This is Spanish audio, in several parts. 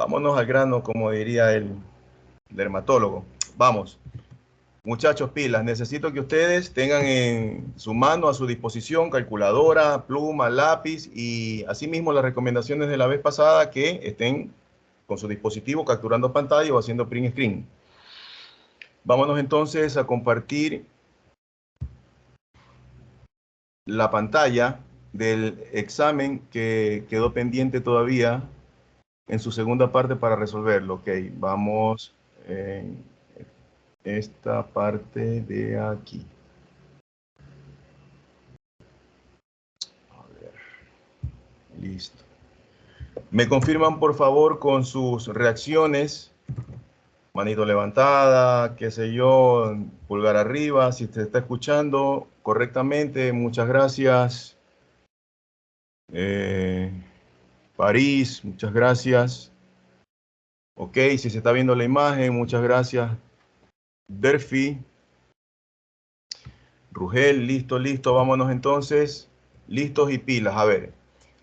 Vámonos al grano, como diría el dermatólogo. Vamos, muchachos, pilas. Necesito que ustedes tengan en su mano, a su disposición, calculadora, pluma, lápiz y asimismo las recomendaciones de la vez pasada, que estén con su dispositivo capturando pantalla o haciendo print screen. Vámonos entonces a compartir la pantalla del examen que quedó pendiente todavía en su segunda parte para resolverlo. Ok, vamos en esta parte de aquí. A ver, listo. Me confirman por favor con sus reacciones, manito levantada, qué sé yo, pulgar arriba, si se está escuchando correctamente, muchas gracias. París, muchas gracias. Ok, si se está viendo la imagen, muchas gracias. Derfi, Rugel, listo, listo, vámonos entonces. Listos y pilas. A ver,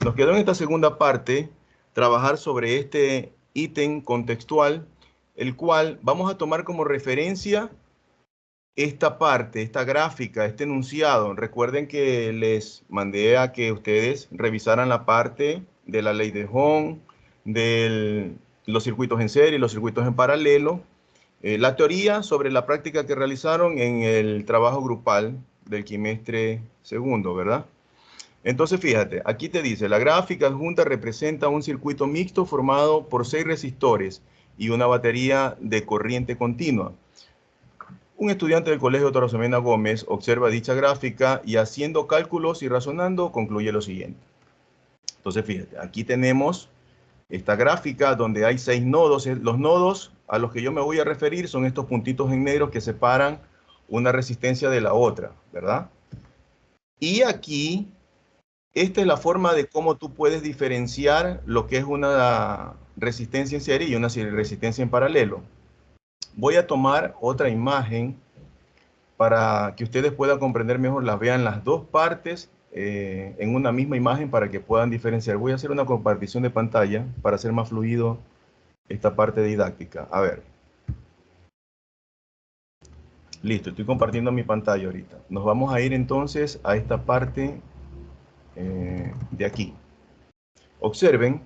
nos quedó en esta segunda parte trabajar sobre este ítem contextual, el cual vamos a tomar como referencia esta parte, esta gráfica, este enunciado. Recuerden que les mandé a que ustedes revisaran la parte de la ley de Ohm, de los circuitos en serie y los circuitos en paralelo, la teoría sobre la práctica que realizaron en el trabajo grupal del quimestre segundo, ¿verdad? Entonces, fíjate, aquí te dice, la gráfica adjunta representa un circuito mixto formado por 6 resistores y una batería de corriente continua. Un estudiante del Colegio Tarasamena Gómez observa dicha gráfica y haciendo cálculos y razonando concluye lo siguiente. Entonces, fíjate, aquí tenemos esta gráfica donde hay 6 nodos. Los nodos a los que yo me voy a referir son estos puntitos en negro que separan una resistencia de la otra, ¿verdad? Y aquí, esta es la forma de cómo tú puedes diferenciar lo que es una resistencia en serie y una resistencia en paralelo. Voy a tomar otra imagen para que ustedes puedan comprender mejor, las vean las dos partes en una misma imagen para que puedan diferenciar. Voy a hacer una compartición de pantalla para hacer más fluido esta parte didáctica. A ver. Listo, estoy compartiendo mi pantalla ahorita. Nos vamos a ir entonces a esta parte de aquí. Observen,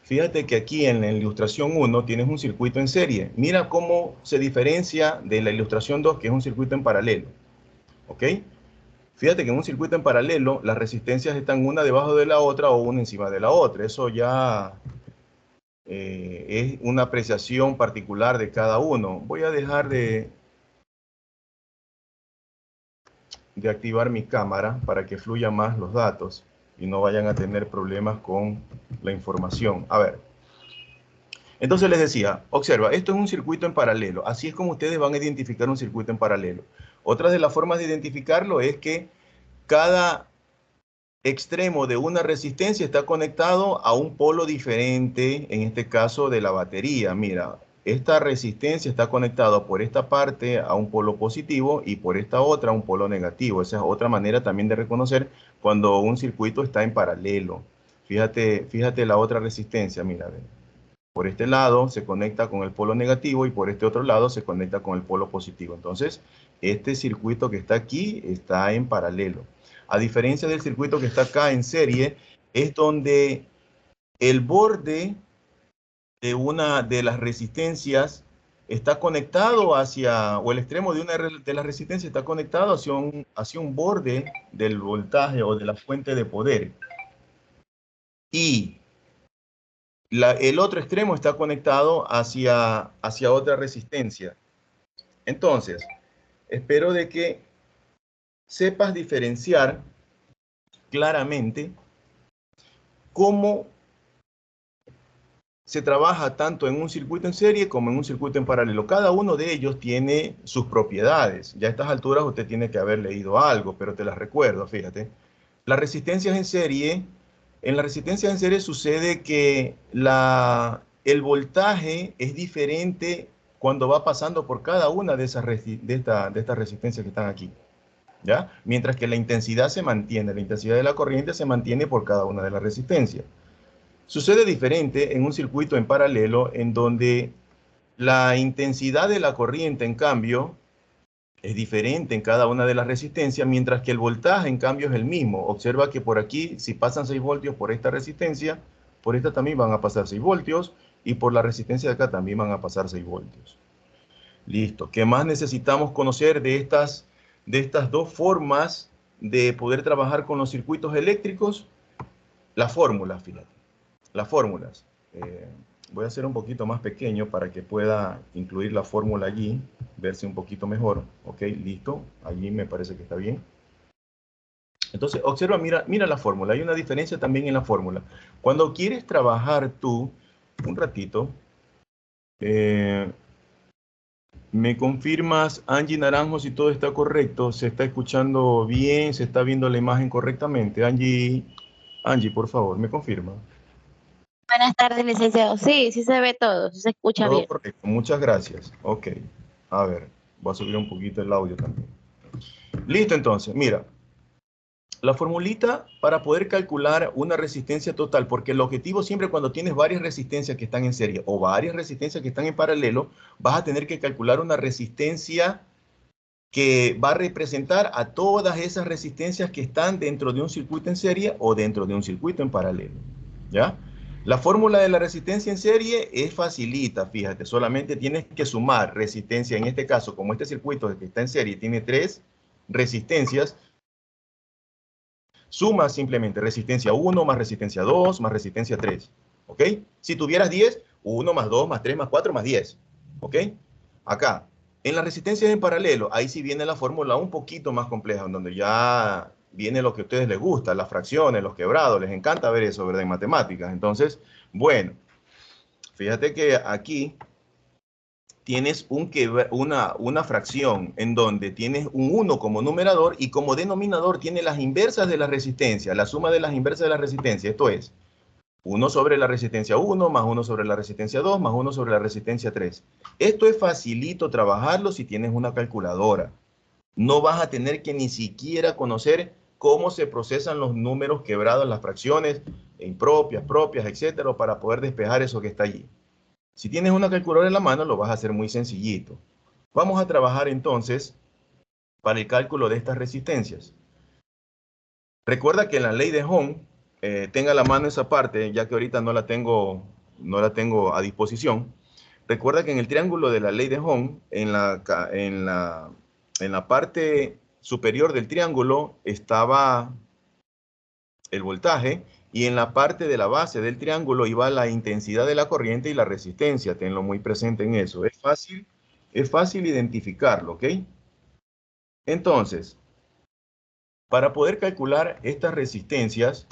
fíjate que aquí en la ilustración 1 tienes un circuito en serie. Mira cómo se diferencia de la ilustración 2, que es un circuito en paralelo. ¿Ok? Fíjate que en un circuito en paralelo las resistencias están una debajo de la otra o una encima de la otra. Eso ya es una apreciación particular de cada uno. Voy a dejar de activar mi cámara para que fluya más los datos y no vayan a tener problemas con la información. A ver. Entonces les decía, observa, esto es un circuito en paralelo. Así es como ustedes van a identificar un circuito en paralelo. Otra de las formas de identificarlo es que cada extremo de una resistencia está conectado a un polo diferente, en este caso de la batería. Mira, esta resistencia está conectada por esta parte a un polo positivo y por esta otra a un polo negativo. Esa es otra manera también de reconocer cuando un circuito está en paralelo. Fíjate, fíjate la otra resistencia, mira, por este lado se conecta con el polo negativo y por este otro lado se conecta con el polo positivo. Entonces, este circuito que está aquí está en paralelo. A diferencia del circuito que está acá en serie, es donde el borde de una de las resistencias está conectado hacia, o el extremo de una de las resistencias está conectado hacia un borde del voltaje o de la fuente de poder. Y el otro extremo está conectado hacia otra resistencia. Entonces, espero de que sepas diferenciar claramente cómo se trabaja tanto en un circuito en serie como en un circuito en paralelo. Cada uno de ellos tiene sus propiedades. Ya a estas alturas usted tiene que haber leído algo, pero te las recuerdo, fíjate. Las resistencias en serie, en las resistencias en serie sucede que el voltaje es diferente cuando va pasando por cada una de estas resistencias que están aquí, ¿ya? Mientras que la intensidad se mantiene, la intensidad de la corriente se mantiene por cada una de las resistencias. Sucede diferente en un circuito en paralelo en donde la intensidad de la corriente, en cambio, es diferente en cada una de las resistencias, mientras que el voltaje, en cambio, es el mismo. Observa que por aquí, si pasan 6 voltios por esta resistencia, por esta también van a pasar 6 voltios, y por la resistencia de acá también van a pasar 6 voltios. Listo. ¿Qué más necesitamos conocer de estas dos formas de poder trabajar con los circuitos eléctricos? Las fórmulas, fíjate. Las fórmulas. Voy a hacer un poquito más pequeño para que pueda incluir la fórmula allí, verse un poquito mejor. Ok, listo. Allí me parece que está bien. Entonces, observa, mira la fórmula. Hay una diferencia también en la fórmula. Cuando quieres trabajar tú, un ratito, ¿me confirmas, Angie Naranjo, si todo está correcto? ¿Se está escuchando bien? ¿Se está viendo la imagen correctamente? Angie, por favor, ¿me confirma? Buenas tardes, licenciado. Sí, sí se ve todo, sí se escucha Todo bien. correcto, muchas gracias. Ok, a ver, voy a subir un poquito el audio también. Listo, entonces, mira, la formulita para poder calcular una resistencia total, porque el objetivo siempre cuando tienes varias resistencias que están en serie o varias resistencias que están en paralelo, vas a tener que calcular una resistencia que va a representar a todas esas resistencias que están dentro de un circuito en serie o dentro de un circuito en paralelo, ¿ya? La fórmula de la resistencia en serie es facilita, fíjate, solamente tienes que sumar resistencia, en este caso, como este circuito que está en serie tiene 3 resistencias, suma simplemente resistencia 1 más resistencia 2 más resistencia 3, ¿ok? Si tuvieras 10, 1 más 2 más 3 más 4 más 10, ¿ok? Acá, en las resistencias en paralelo, ahí sí viene la fórmula un poquito más compleja, en donde ya viene lo que a ustedes les gusta, las fracciones, los quebrados, les encanta ver eso, ¿verdad? En matemáticas. Entonces, bueno, fíjate que aquí tienes una fracción en donde tienes un 1 como numerador y como denominador tiene las inversas de la resistencia, la suma de las inversas de la resistencia. Esto es 1 sobre la resistencia 1 más 1 sobre la resistencia 2 más 1 sobre la resistencia 3. Esto es facilito trabajarlo si tienes una calculadora. No vas a tener que ni siquiera conocer cómo se procesan los números quebrados, las fracciones impropias, propias, etcétera, para poder despejar eso que está allí. Si tienes una calculadora en la mano, lo vas a hacer muy sencillito. Vamos a trabajar entonces para el cálculo de estas resistencias. Recuerda que en la ley de Ohm, tenga a la mano esa parte, ya que ahorita no la tengo a disposición. Recuerda que en el triángulo de la ley de Ohm, en la parte superior del triángulo estaba el voltaje y en la parte de la base del triángulo iba la intensidad de la corriente y la resistencia. Tenlo muy presente en eso. Es fácil identificarlo, ¿ok? Entonces, para poder calcular estas resistencias,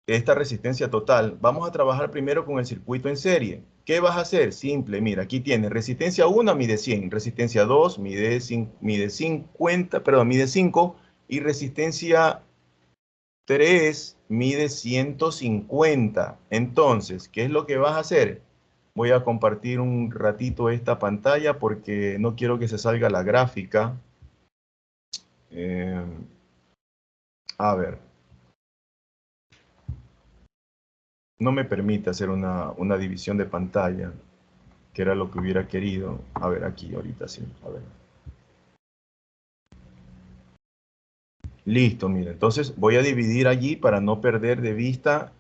esta resistencia total, vamos a trabajar primero con el circuito en serie. ¿Qué vas a hacer? Simple, mira, aquí tienes resistencia 1 mide 100, resistencia 2 mide 50, perdón, mide 5 y resistencia 3 mide 150. Entonces, ¿qué es lo que vas a hacer? Voy a compartir un ratito esta pantalla porque no quiero que se salga la gráfica. A ver. No me permite hacer una división de pantalla, que era lo que hubiera querido. A ver, aquí ahorita sí. A ver. Listo, mira. Entonces voy a dividir allí para no perder de vista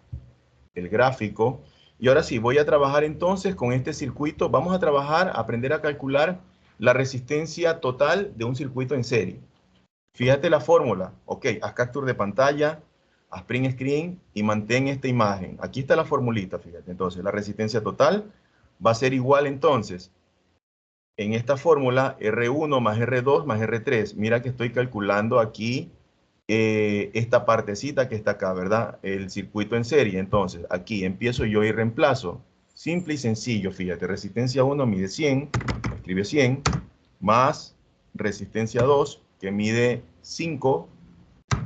el gráfico. Y ahora sí, voy a trabajar entonces con este circuito. Vamos a trabajar, a aprender a calcular la resistencia total de un circuito en serie. Fíjate la fórmula. Ok, haz capture de pantalla, haz print screen y mantén esta imagen. Aquí está la formulita, fíjate. Entonces, la resistencia total va a ser igual entonces, en esta fórmula, R1 más R2 más R3. Mira que estoy calculando aquí esta partecita que está acá, ¿verdad? El circuito en serie. Entonces, aquí empiezo yo y reemplazo. Simple y sencillo, fíjate. Resistencia 1 mide 100, escribe 100, más resistencia 2, que mide 5,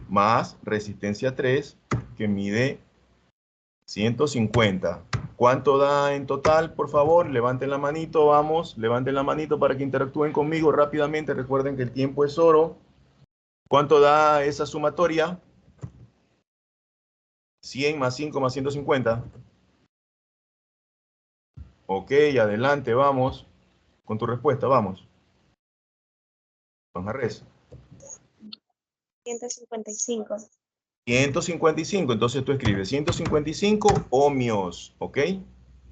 más resistencia 3, que mide 150. ¿Cuánto da en total? Por favor, levanten la manito, vamos, levanten la manito para que interactúen conmigo rápidamente. Recuerden que el tiempo es oro. ¿Cuánto da esa sumatoria? 100 más 5 más 150. Ok, adelante, vamos. Con tu respuesta, vamos. Don Jarres. 155. 155, entonces tú escribes 155 ohmios, ¿ok?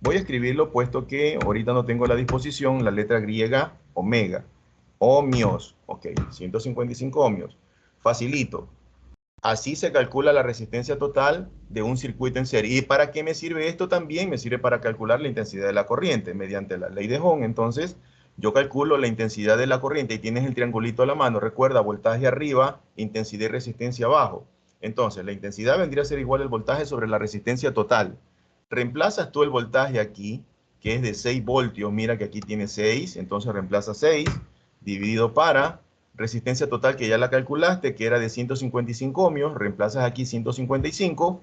Voy a escribirlo puesto que ahorita no tengo a la disposición la letra griega omega. Ohmios, ok, 155 ohmios. Facilito. Así se calcula la resistencia total de un circuito en serie. ¿Y para qué me sirve esto también? Me sirve para calcular la intensidad de la corriente mediante la ley de Ohm. Entonces, yo calculo la intensidad de la corriente y tienes el triangulito a la mano. Recuerda, voltaje arriba, intensidad y resistencia abajo. Entonces, la intensidad vendría a ser igual al voltaje sobre la resistencia total. Reemplazas tú el voltaje aquí, que es de 6 voltios. Mira que aquí tiene 6, entonces reemplaza 6 dividido para resistencia total que ya la calculaste, que era de 155 ohmios, reemplazas aquí 155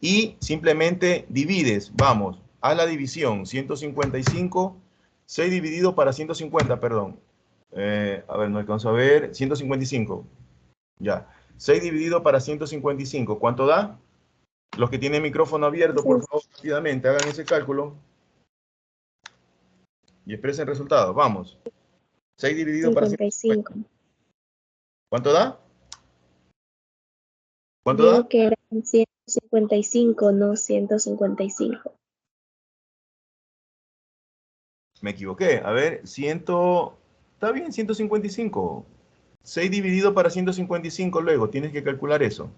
y simplemente divides, vamos, a la división, 155, 6 dividido para 150, perdón. A ver, no alcanzo a ver, 155, ya. 6 dividido para 155, ¿cuánto da? Los que tienen micrófono abierto, por favor, rápidamente hagan ese cálculo y expresen el resultado. Vamos. 6 dividido para 155. ¿Cuánto da? ¿Cuánto da? Digo que eran 155, no 155. Me equivoqué. A ver, está bien, 155. 6 dividido para 155 luego. Tienes que calcular eso.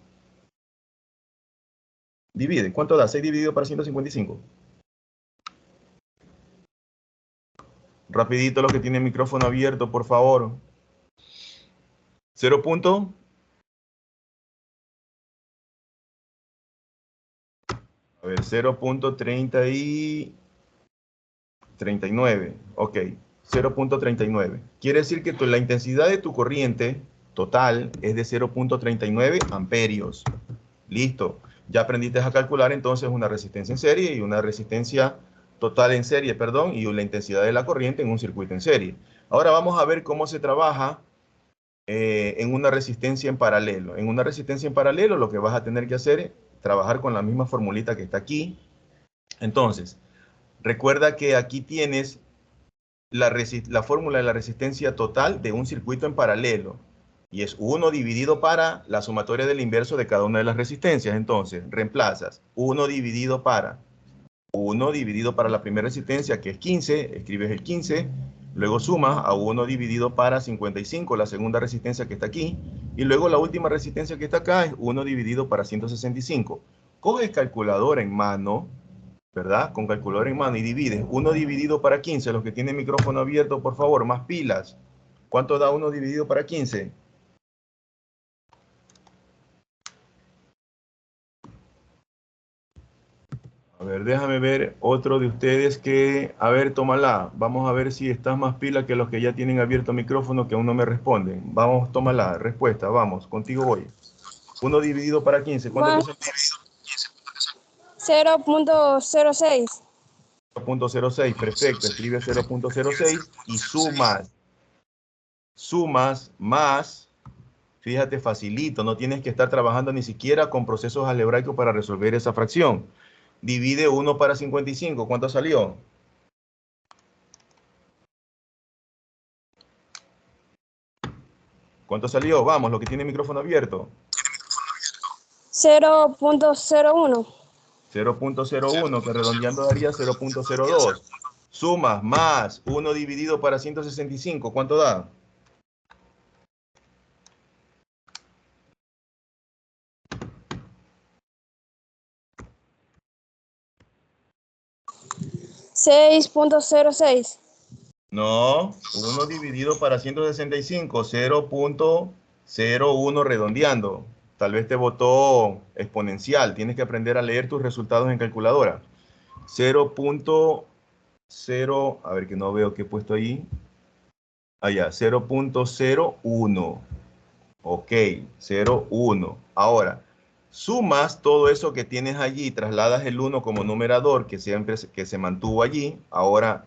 Divide. ¿Cuánto da? 6 dividido para 155. Rapidito los que tienen micrófono abierto, por favor. 0 punto. A ver, 0.39. Ok, 0.39. Quiere decir que la intensidad de tu corriente total es de 0.39 amperios. Listo. Ya aprendiste a calcular entonces una resistencia en serie y una resistencia total en serie, perdón, y la intensidad de la corriente en un circuito en serie. Ahora vamos a ver cómo se trabaja en una resistencia en paralelo. En una resistencia en paralelo lo que vas a tener que hacer es trabajar con la misma formulita que está aquí. Entonces, recuerda que aquí tienes la fórmula de la resistencia total de un circuito en paralelo. Y es 1 dividido para la sumatoria del inverso de cada una de las resistencias. Entonces, reemplazas 1 dividido para la primera resistencia, que es 15, escribes el 15, luego sumas a 1 dividido para 55, la segunda resistencia que está aquí, y luego la última resistencia que está acá es 1 dividido para 165. Coges calculadora en mano, ¿verdad? Con calculadora en mano y divides 1 dividido para 15. Los que tienen micrófono abierto, por favor, más pilas. ¿Cuánto da 1 dividido para 15? A ver, déjame ver otro de ustedes que... A ver, tómala. Vamos a ver si estás más pila que los que ya tienen abierto micrófono que aún no me responden. Vamos, tómala. Respuesta, vamos. Contigo voy. 1 dividido para 15. ¿Cuánto te sale? 0.06. 0.06. Perfecto. Escribe 0.06 y sumas. Sumas más... Fíjate, facilito. No tienes que estar trabajando ni siquiera con procesos algebraicos para resolver esa fracción. Divide 1 para 55. ¿Cuánto salió? ¿Cuánto salió? Vamos, lo que tiene micrófono abierto. 0.01. 0.01, que redondeando daría 0.02. Sumas más 1 dividido para 165. ¿Cuánto da? $6.06. No, 1 dividido para 165, 0.01 redondeando. Tal vez te botó exponencial. Tienes que aprender a leer tus resultados en calculadora. 0.0, a ver que no veo qué he puesto ahí. Allá, 0.01. Ok, 0,1. Ahora, sumas todo eso que tienes allí, trasladas el 1 como numerador que siempre que se mantuvo allí. Ahora,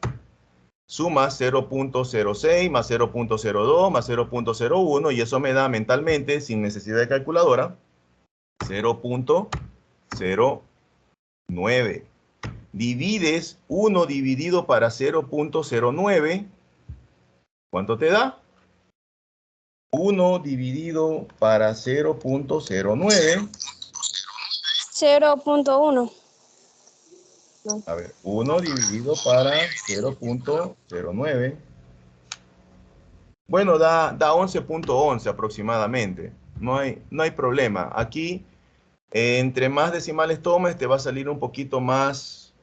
sumas 0.06 más 0.02 más 0.01 y eso me da mentalmente, sin necesidad de calculadora, 0.09. divides 1 dividido para 0.09. ¿Cuánto te da? 1 dividido para 0.09. 0.1. A ver, 1 dividido para 0.09. Bueno, da 11.11 aproximadamente. No hay problema. Aquí, entre más decimales tomes, te va a salir un poquito más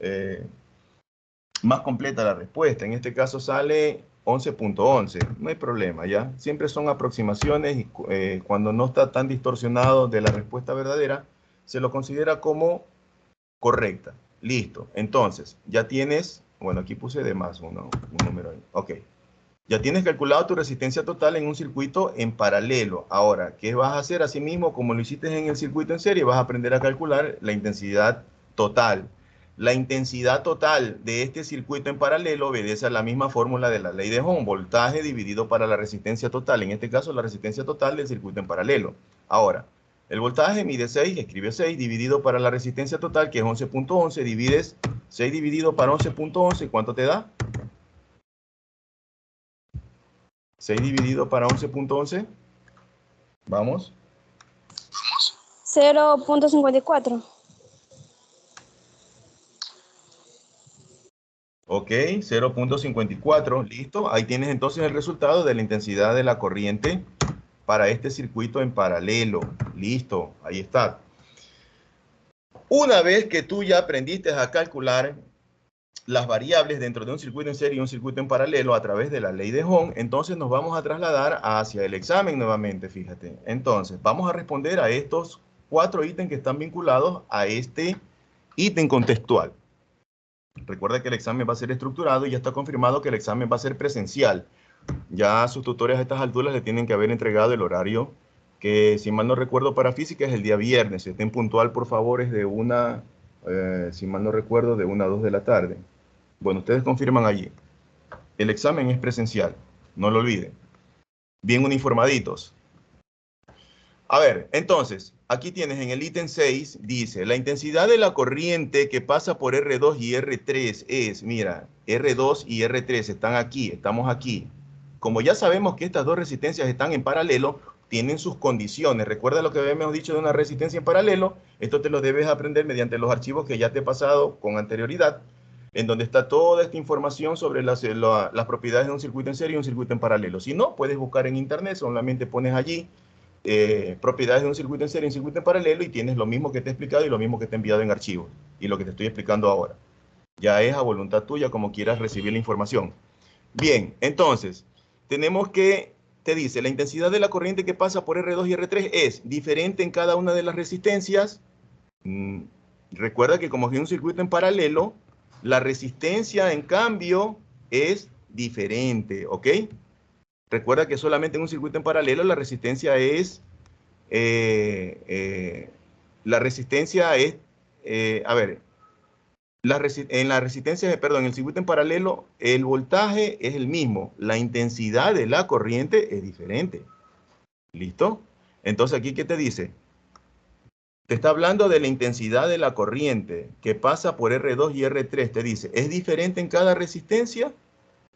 completa la respuesta. En este caso sale 11.11. No hay problema, ¿ya? Siempre son aproximaciones y cuando no está tan distorsionado de la respuesta verdadera, se lo considera como correcta. Listo. Entonces, ya tienes, bueno, aquí puse de más un número ahí. Ok. Ya tienes calculado tu resistencia total en un circuito en paralelo. Ahora, ¿qué vas a hacer? Asimismo, como lo hiciste en el circuito en serie, vas a aprender a calcular la intensidad total. La intensidad total de este circuito en paralelo obedece a la misma fórmula de la ley de Ohm, voltaje dividido para la resistencia total. En este caso, la resistencia total del circuito en paralelo. Ahora, el voltaje mide 6, escribe 6, dividido para la resistencia total, que es 11.11, divides 6 dividido para 11.11, ¿cuánto te da? 6 dividido para 11.11. Vamos. 0.54. Ok, 0.54. Listo. Ahí tienes entonces el resultado de la intensidad de la corriente para este circuito en paralelo. Listo. Ahí está. Una vez que tú ya aprendiste a calcular las variables dentro de un circuito en serie y un circuito en paralelo a través de la ley de Ohm, entonces nos vamos a trasladar hacia el examen nuevamente, fíjate. Entonces, vamos a responder a estos 4 ítems que están vinculados a este ítem contextual. Recuerda que el examen va a ser estructurado y ya está confirmado que el examen va a ser presencial. Ya sus tutores a estas alturas le tienen que haber entregado el horario que, si mal no recuerdo, para física es el día viernes. Estén puntual, por favor, es de si mal no recuerdo, de 1 a 2 de la tarde. Bueno, ustedes confirman allí. El examen es presencial, no lo olviden. Bien uniformaditos. A ver, entonces, aquí tienes en el ítem 6, dice, la intensidad de la corriente que pasa por R2 y R3 es, mira, R2 y R3 están aquí, estamos aquí. Como ya sabemos que estas dos resistencias están en paralelo, tienen sus condiciones. Recuerda lo que habíamos dicho de una resistencia en paralelo. Esto te lo debes aprender mediante los archivos que ya te he pasado con anterioridad, en donde está toda esta información sobre las propiedades de un circuito en serie y un circuito en paralelo. Si no, puedes buscar en internet, solamente pones allí propiedades de un circuito en serie y un circuito en paralelo y tienes lo mismo que te he explicado y lo mismo que te he enviado en archivo y lo que te estoy explicando ahora. Ya es a voluntad tuya como quieras recibir la información. Bien, entonces, tenemos que, te dice, la intensidad de la corriente que pasa por R2 y R3 es diferente en cada una de las resistencias. Recuerda que como es un circuito en paralelo, la resistencia, en cambio, es diferente, ¿ok? Recuerda que solamente en un circuito en paralelo la resistencia es, a ver, en la resistencia, perdón, en el circuito en paralelo, el voltaje es el mismo, la intensidad de la corriente es diferente. ¿Listo? Entonces, ¿aquí qué te dice? Te está hablando de la intensidad de la corriente que pasa por R2 y R3. Te dice, ¿es diferente en cada resistencia?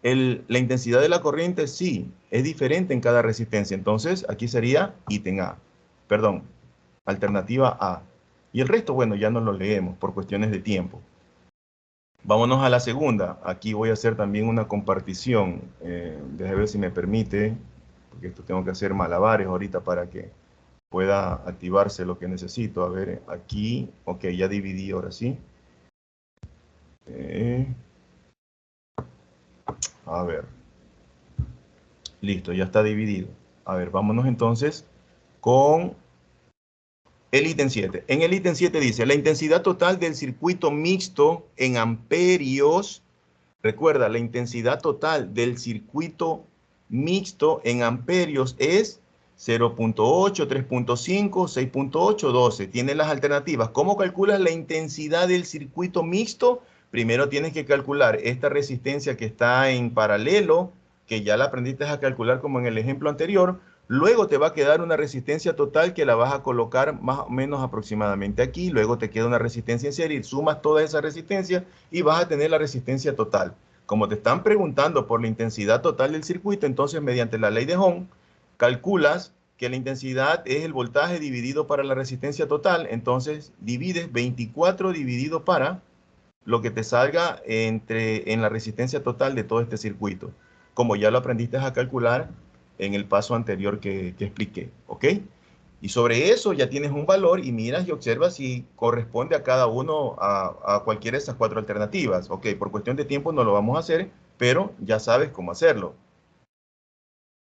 La intensidad de la corriente sí, es diferente en cada resistencia. Entonces, aquí sería ítem A. Perdón, alternativa A. Y el resto, bueno, ya no lo leemos por cuestiones de tiempo. Vámonos a la segunda. Aquí voy a hacer también una compartición. Déjame ver si me permite, porque esto tengo que hacer malabares ahorita para que pueda activarse lo que necesito. A ver, aquí, ok, ya dividí ahora sí. A ver. Listo, ya está dividido. A ver, vámonos entonces con el ítem 7. En el ítem 7 dice, la intensidad total del circuito mixto en amperios. Recuerda, la intensidad total del circuito mixto en amperios es 0.8, 3.5, 6.8, 12. Tiene las alternativas. ¿Cómo calculas la intensidad del circuito mixto? Primero tienes que calcular esta resistencia que está en paralelo, que ya la aprendiste a calcular como en el ejemplo anterior, Luego te va a quedar una resistencia total que la vas a colocar más o menos aproximadamente aquí. Luego te queda una resistencia en serie, sumas toda esa resistencia y vas a tener la resistencia total. Como te están preguntando por la intensidad total del circuito, entonces mediante la ley de Ohm, calculas que la intensidad es el voltaje dividido para la resistencia total. Entonces divides 24 dividido para lo que te salga en la resistencia total de todo este circuito, como ya lo aprendiste a calcular en el paso anterior que expliqué, ¿ok? Y sobre eso ya tienes un valor y miras y observas si corresponde a cada uno, a cualquiera de esas cuatro alternativas. Ok, por cuestión de tiempo no lo vamos a hacer, pero ya sabes cómo hacerlo.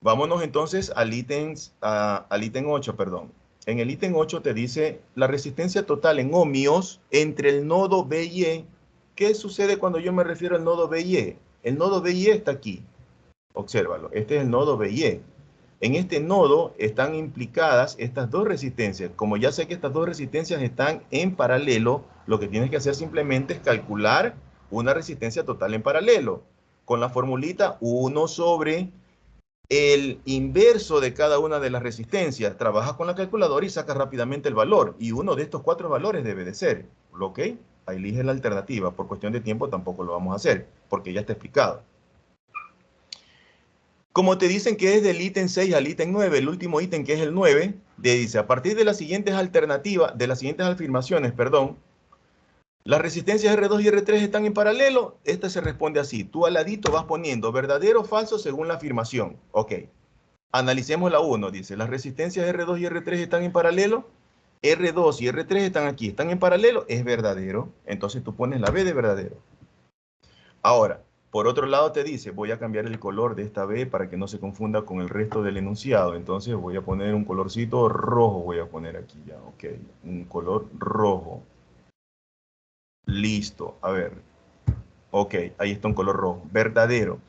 Vámonos entonces al ítem 8, perdón. En el ítem 8 te dice la resistencia total en ohmios entre el nodo B y E. ¿Qué sucede cuando yo me refiero al nodo B y E? El nodo B y E está aquí. Obsérvalo. Este es el nodo B y E. En este nodo están implicadas estas dos resistencias. Como ya sé que estas dos resistencias están en paralelo, lo que tienes que hacer simplemente es calcular una resistencia total en paralelo. Con la formulita 1 sobre el inverso de cada una de las resistencias. Trabajas con la calculadora y sacas rápidamente el valor. Y uno de estos cuatro valores debe de ser. ¿Ok? Elige la alternativa. Por cuestión de tiempo tampoco lo vamos a hacer, porque ya está explicado. Como te dicen que es del ítem 6 al ítem 9, el último ítem que es el 9, te dice, a partir de las siguientes alternativas, de las siguientes afirmaciones, perdón, las resistencias R2 y R3 están en paralelo. Esta se responde así. Tú al ladito vas poniendo verdadero o falso según la afirmación. Ok. Analicemos la 1. Dice, las resistencias R2 y R3 están en paralelo. R2 y R3 están aquí. Están en paralelo. Es verdadero. Entonces tú pones la B de verdadero. Ahora, por otro lado te dice, voy a cambiar el color de esta B para que no se confunda con el resto del enunciado. Entonces voy a poner un colorcito rojo. Voy a poner aquí ya. Ok. Un color rojo. Listo, a ver. Ok, ahí está un color rojo. Verdadero.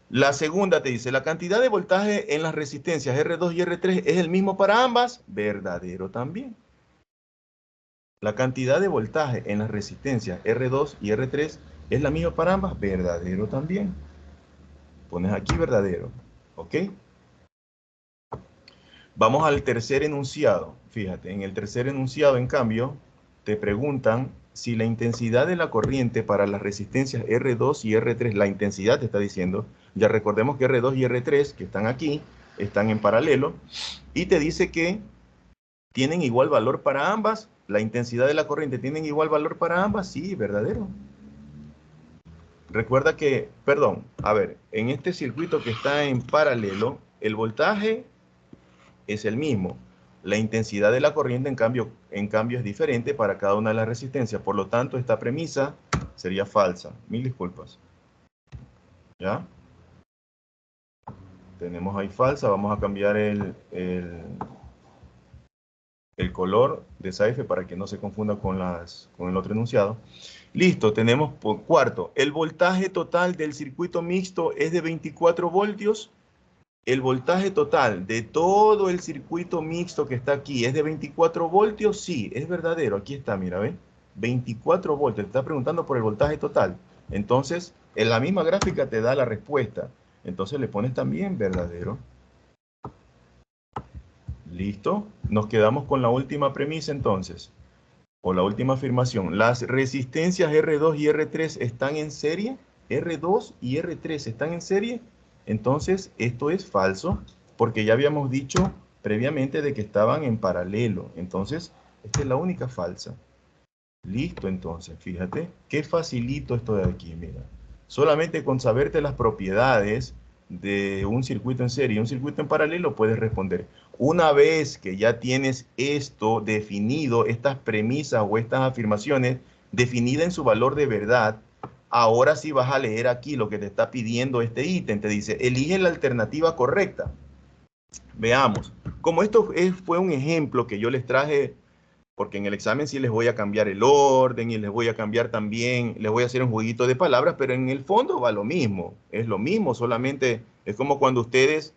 La segunda te dice, la cantidad de voltaje en las resistencias R2 y R3 es el mismo para ambas. Verdadero también. La cantidad de voltaje en las resistencias R2 y R3 es la misma para ambas. Verdadero también. Pones aquí verdadero. ¿Ok? Vamos al tercer enunciado. Fíjate, en el tercer enunciado, en cambio, te preguntan si la intensidad de la corriente para las resistencias R2 y R3, la intensidad te está diciendo, ya recordemos que R2 y R3, que están aquí, están en paralelo, y te dice que tienen igual valor para ambas, la intensidad de la corriente tienen igual valor para ambas, sí, verdadero. Recuerda que, perdón, a ver, en este circuito que está en paralelo, el voltaje es el mismo. La intensidad de la corriente, en cambio, es diferente para cada una de las resistencias. Por lo tanto, esta premisa sería falsa. Mil disculpas. ¿Ya? Tenemos ahí falsa. Vamos a cambiar el color de esa F para que no se confunda con el otro enunciado. Listo, tenemos por cuarto. El voltaje total del circuito mixto es de 24 voltios. El voltaje total de todo el circuito mixto que está aquí es de 24 voltios. Sí, es verdadero. Aquí está, mira, ¿ve? 24 voltios. Te está preguntando por el voltaje total. Entonces, en la misma gráfica te da la respuesta. Entonces le pones también verdadero. ¿Listo? Nos quedamos con la última premisa entonces. O la última afirmación. Las resistencias R2 y R3 están en serie. R2 y R3 están en serie. Entonces, esto es falso, porque ya habíamos dicho previamente de que estaban en paralelo. Entonces, esta es la única falsa. Listo, entonces, fíjate, qué facilito esto de aquí, mira. Solamente con saberte las propiedades de un circuito en serie y un circuito en paralelo puedes responder. Una vez que ya tienes esto definido, estas premisas o estas afirmaciones definidas en su valor de verdad, ahora sí vas a leer aquí lo que te está pidiendo este ítem. Te dice, elige la alternativa correcta. Veamos. Como esto fue un ejemplo que yo les traje, porque en el examen sí les voy a cambiar el orden y les voy a cambiar también, les voy a hacer un jueguito de palabras, pero en el fondo va lo mismo. Es lo mismo, solamente es como cuando ustedes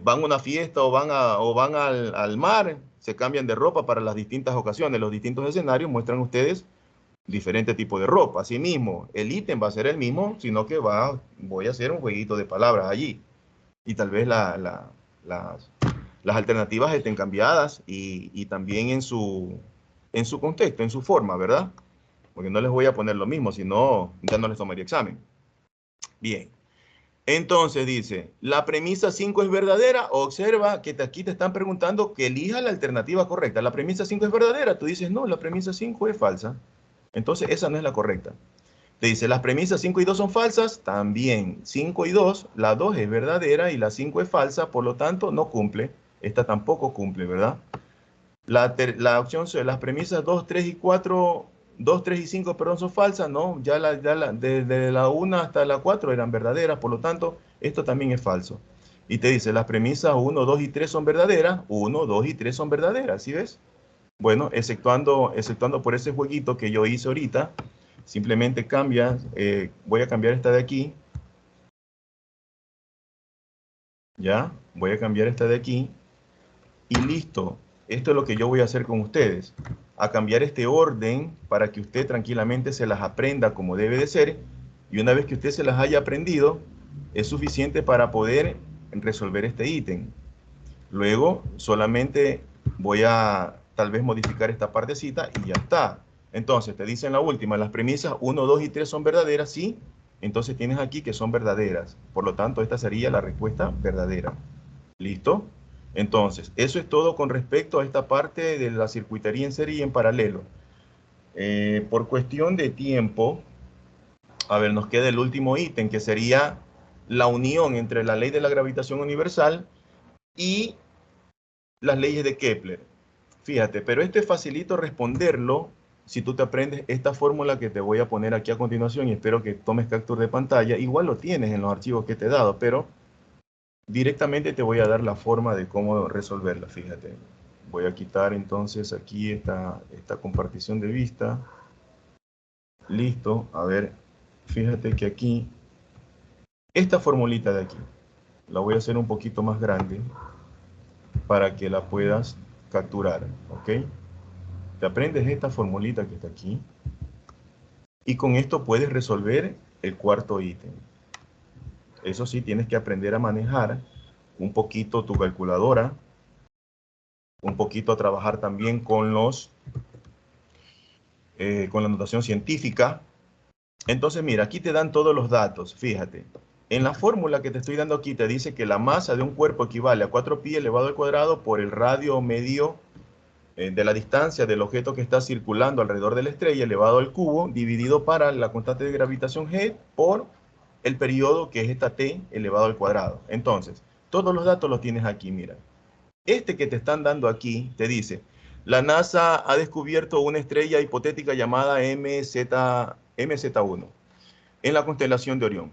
van a una fiesta o van al mar, se cambian de ropa para las distintas ocasiones, los distintos escenarios muestran ustedes diferente tipo de ropa. Asimismo, el ítem va a ser el mismo, sino que voy a hacer un jueguito de palabras allí. Y tal vez las las alternativas estén cambiadas y también en su contexto, en su forma, ¿verdad? Porque no les voy a poner lo mismo, si no, ya no les tomaría examen. Bien. Entonces dice, la premisa 5 es verdadera. Observa que aquí te están preguntando que elija la alternativa correcta. La premisa 5 es verdadera. Tú dices, no, la premisa 5 es falsa. Entonces esa no es la correcta. Te dice, las premisas 5 y 2 son falsas. También 5 y 2, la 2 es verdadera y la 5 es falsa. Por lo tanto, no cumple. Esta tampoco cumple, ¿verdad? La opción C, las premisas 2, 3 y 4, 2, 3 y 5, perdón, son falsas, ¿no? Desde la 1 hasta la 4 eran verdaderas, por lo tanto, esto también es falso. Y te dice, las premisas 1, 2 y 3 son verdaderas, 1, 2 y 3 son verdaderas, ¿sí ves? Bueno, exceptuando por ese jueguito que yo hice ahorita, simplemente voy a cambiar esta de aquí, ¿ya? Voy a cambiar esta de aquí, y listo. Esto es lo que yo voy a hacer con ustedes. A cambiar este orden para que usted tranquilamente se las aprenda como debe de ser. Y una vez que usted se las haya aprendido, es suficiente para poder resolver este ítem. Luego solamente voy a tal vez modificar esta partecita y ya está. Entonces te dicen la última, las premisas 1, 2 y 3 son verdaderas, sí. Entonces tienes aquí que son verdaderas. Por lo tanto, esta sería la respuesta verdadera. ¿Listo? Entonces, eso es todo con respecto a esta parte de la circuitería en serie y en paralelo. Por cuestión de tiempo, a ver, nos queda el último ítem, que sería la unión entre la ley de la gravitación universal y las leyes de Kepler. Fíjate, pero esto es facilito responderlo si tú te aprendes esta fórmula que te voy a poner aquí a continuación y espero que tomes captura de pantalla. Igual lo tienes en los archivos que te he dado, pero directamente te voy a dar la forma de cómo resolverla, fíjate. Voy a quitar entonces aquí esta compartición de vista. Listo, a ver, fíjate que aquí, esta formulita de aquí, la voy a hacer un poquito más grande para que la puedas capturar, ¿ok? Te aprendes esta formulita que está aquí y con esto puedes resolver el cuarto ítem. Eso sí, tienes que aprender a manejar un poquito tu calculadora, un poquito a trabajar también con con la notación científica. Entonces, mira, aquí te dan todos los datos, fíjate. En la fórmula que te estoy dando aquí te dice que la masa de un cuerpo equivale a 4pi elevado al cuadrado por el radio medio de la distancia del objeto que está circulando alrededor de la estrella elevado al cubo, dividido para la constante de gravitación G por el periodo que es esta t elevado al cuadrado. Entonces, todos los datos los tienes aquí, mira. Este que te están dando aquí te dice, la NASA ha descubierto una estrella hipotética llamada MZ1 en la constelación de Orión.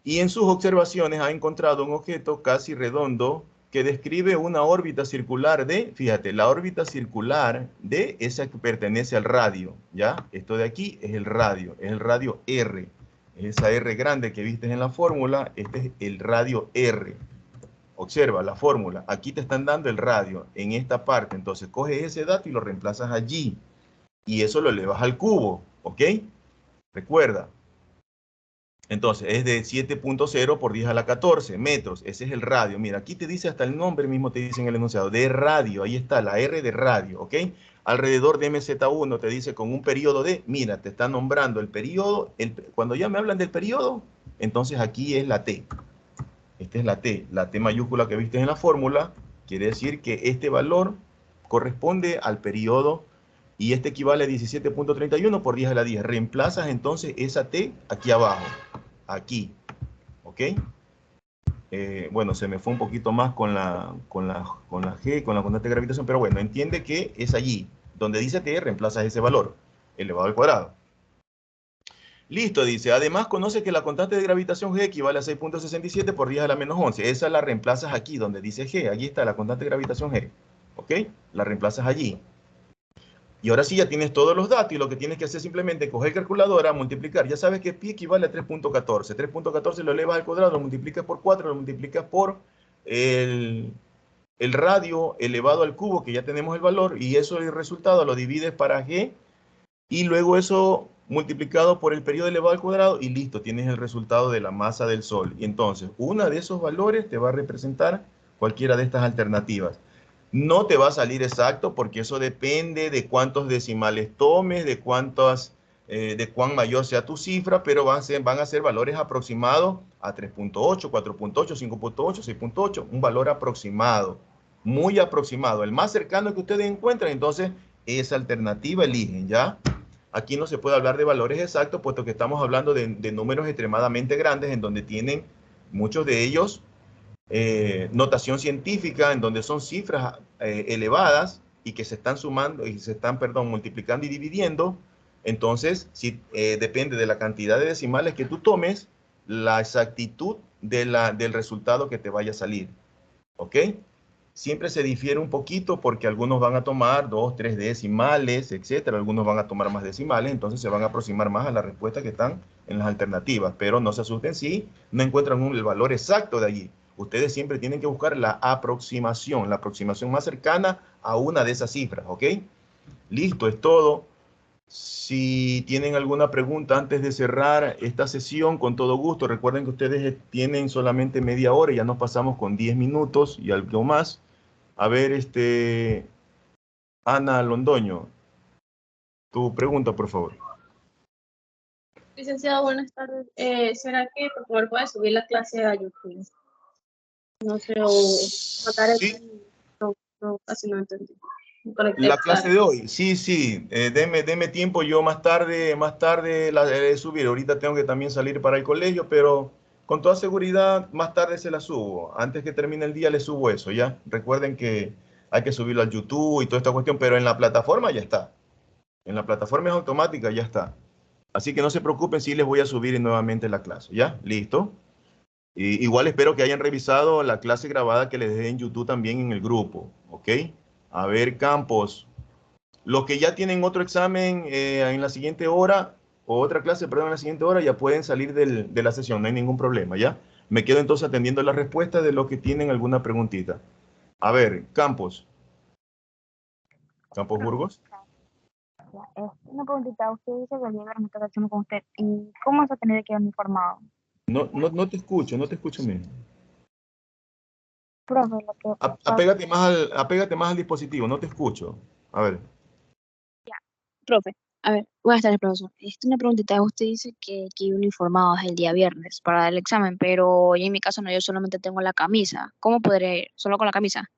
Y en sus observaciones ha encontrado un objeto casi redondo que describe una órbita circular de, fíjate, la órbita circular de esa que pertenece al radio, ¿ya? Esto de aquí es el radio R. Esa R grande que viste en la fórmula, este es el radio R. Observa la fórmula, aquí te están dando el radio en esta parte, entonces coges ese dato y lo reemplazas allí y eso lo elevas al cubo, ¿ok? Recuerda, entonces es de 7.0 por 10 a la 14 metros, ese es el radio. Mira, aquí te dice hasta el nombre mismo, te dice en el enunciado, de radio, ahí está, la R de radio, ¿ok? Alrededor de MZ1 te dice con un periodo de, mira, te está nombrando el periodo, cuando ya me hablan del periodo, entonces aquí es la T. Esta es la T mayúscula que viste en la fórmula, quiere decir que este valor corresponde al periodo y este equivale a 17.31 por 10 a la 10. Reemplazas entonces esa T aquí abajo, aquí, ¿ok? Bueno, se me fue un poquito más con la G, con la constante de gravitación, pero bueno, entiende que es allí. Donde dice T, reemplazas ese valor, elevado al cuadrado. Listo, dice, además conoce que la constante de gravitación G equivale a 6.67 por 10 a la menos 11. Esa la reemplazas aquí, donde dice G. Allí está la constante de gravitación G. ¿Ok? La reemplazas allí. Y ahora sí ya tienes todos los datos y lo que tienes que hacer es simplemente coger calculadora, multiplicar. Ya sabes que pi equivale a 3.14. 3.14 lo elevas al cuadrado, lo multiplicas por 4, lo multiplicas por el radio elevado al cubo, que ya tenemos el valor, y eso el resultado lo divides para G, y luego eso multiplicado por el periodo elevado al cuadrado, y listo, tienes el resultado de la masa del Sol. Y entonces, una de esos valores te va a representar cualquiera de estas alternativas. No te va a salir exacto porque eso depende de cuántos decimales tomes, de cuán mayor sea tu cifra, pero van a ser valores aproximados a 3.8, 4.8, 5.8, 6.8, un valor aproximado, muy aproximado, el más cercano que ustedes encuentran. Entonces, esa alternativa eligen, ¿ya? Aquí no se puede hablar de valores exactos, puesto que estamos hablando de números extremadamente grandes, en donde tienen muchos de ellos notación científica, en donde son cifras elevadas y que se están sumando y se están, perdón, multiplicando y dividiendo. Entonces, si depende de la cantidad de decimales que tú tomes, la exactitud del resultado que te vaya a salir. ¿Ok? Siempre se difiere un poquito porque algunos van a tomar 2, 3 decimales, etcétera. Algunos van a tomar más decimales, entonces se van a aproximar más a la respuesta que están en las alternativas. Pero no se asusten si no encuentran el valor exacto de allí. Ustedes siempre tienen que buscar la aproximación más cercana a una de esas cifras, ¿ok? Listo, es todo. Si tienen alguna pregunta antes de cerrar esta sesión, con todo gusto. Recuerden que ustedes tienen solamente media hora, ya nos pasamos con 10 minutos y algo más. A ver, Ana Londoño, tu pregunta, por favor. Licenciado, buenas tardes. ¿Será que por favor puede subir la clase a YouTube? No sé, o sacar el... Sí, No, casi no entendí. Me conecté la clase tarde. de hoy. Sí, sí. Deme tiempo. Yo más tarde la de subir. Ahorita tengo que también salir para el colegio, pero con toda seguridad más tarde se la subo. Antes que termine el día le subo eso, ¿ya? Recuerden que hay que subirlo al YouTube y toda esta cuestión, pero en la plataforma ya está. En la plataforma es automática, ya está. Así que no se preocupen si les voy a subir nuevamente la clase, ¿ya? ¿Listo? Igual espero que hayan revisado la clase grabada que les dejé en YouTube también en el grupo, ¿ok? A ver, Campos, los que ya tienen otro examen en la siguiente hora, o otra clase, perdón, en la siguiente hora, ya pueden salir de la sesión, no hay ningún problema, ¿ya? Me quedo entonces atendiendo la respuesta de los que tienen alguna preguntita. A ver, Campos Burgos. Una preguntita, usted dice que el día viernes toca examen con usted. ¿Y cómo se va a tener que quedar informado? No te escucho, no te escucho bien. Profe, lo que pasa... Apégate más al dispositivo, no te escucho. A ver. Ya, profe, a ver, buenas tardes, profesor. Una preguntita, usted dice que hay uniformados el día viernes para el examen, pero yo en mi caso no, yo solamente tengo la camisa. ¿Cómo podré ir? ¿Solo con la camisa?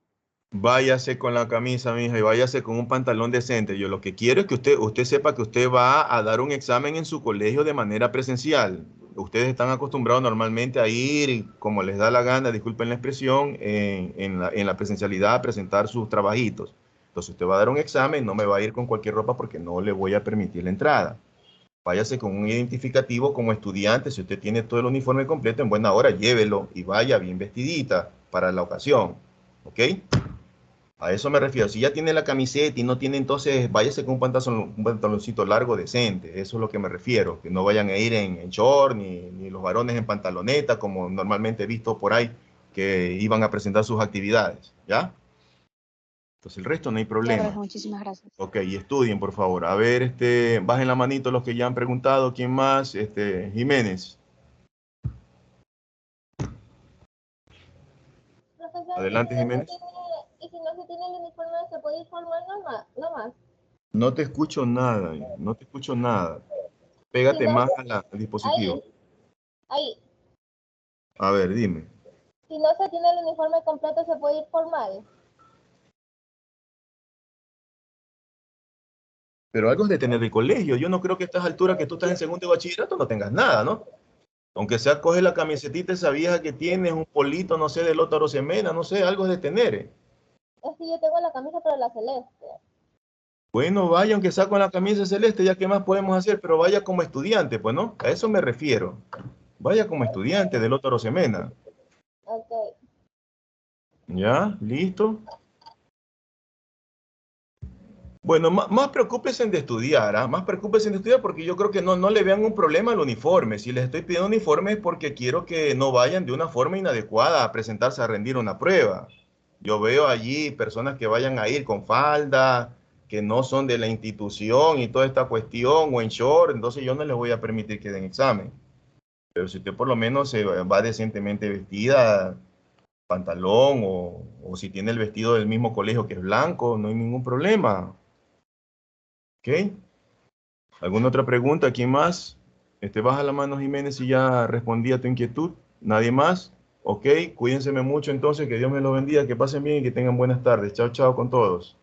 Váyase con la camisa, mija, y váyase con un pantalón decente. Yo lo que quiero es que usted sepa que usted va a dar un examen en su colegio de manera presencial. Ustedes están acostumbrados normalmente a ir, como les da la gana, disculpen la expresión, en la presencialidad a presentar sus trabajitos. Entonces usted va a dar un examen, no me va a ir con cualquier ropa porque no le voy a permitir la entrada. Váyase con un identificativo como estudiante. Si usted tiene todo el uniforme completo, en buena hora, llévelo y vaya bien vestidita para la ocasión. ¿Ok? A eso me refiero. Si ya tiene la camiseta y no tiene, entonces váyase con un pantaloncito largo decente. Eso es lo que me refiero. Que no vayan a ir en short ni los varones en pantaloneta, como normalmente he visto por ahí que iban a presentar sus actividades. ¿Ya? Entonces el resto no hay Ya, problema. profe, muchísimas gracias. Ok, y estudien, por favor. A ver, bajen la manito los que ya han preguntado. ¿Quién más? Jiménez. Profesor, Adelante, Jiménez. y si no se tiene el uniforme, ¿se puede ir formar no más? No te escucho nada, no te escucho nada. Si Pégate no, más al dispositivo. ahí, ahí. A ver, dime. Si no se tiene el uniforme completo, ¿se puede ir formal? Pero algo es de tener el colegio. Yo no creo que a estas alturas que tú estás en segundo de bachillerato no tengas nada, ¿no? Aunque sea, coge la camisetita esa vieja que tienes, un polito, no sé, de Lótaro Semena, no sé, algo es de tener. Es que yo tengo la camisa, pero la celeste. Bueno, vaya, aunque sea con la camisa celeste, ya qué más podemos hacer, pero vaya como estudiante, pues, ¿no? A eso me refiero. Vaya como estudiante de Lótaro Semena. Ok. ¿Ya? ¿Listo? Bueno, más preocúpense de estudiar, ¿ah? Más preocúpense de estudiar porque yo creo que no le vean un problema al uniforme. Si les estoy pidiendo uniforme es porque quiero que no vayan de una forma inadecuada a presentarse a rendir una prueba. Yo veo allí personas que vayan a ir con falda, que no son de la institución y toda esta cuestión, o en short, entonces yo no les voy a permitir que den examen. Pero si usted por lo menos se va decentemente vestida, pantalón o si tiene el vestido del mismo colegio que es blanco, no hay ningún problema. ¿Ok? ¿Alguna otra pregunta? ¿Quién más? Baja la mano, Jiménez, si ya respondí a tu inquietud. ¿Nadie más? Ok, cuídense mucho entonces, que Dios me los bendiga, que pasen bien y que tengan buenas tardes. Chao, chao con todos.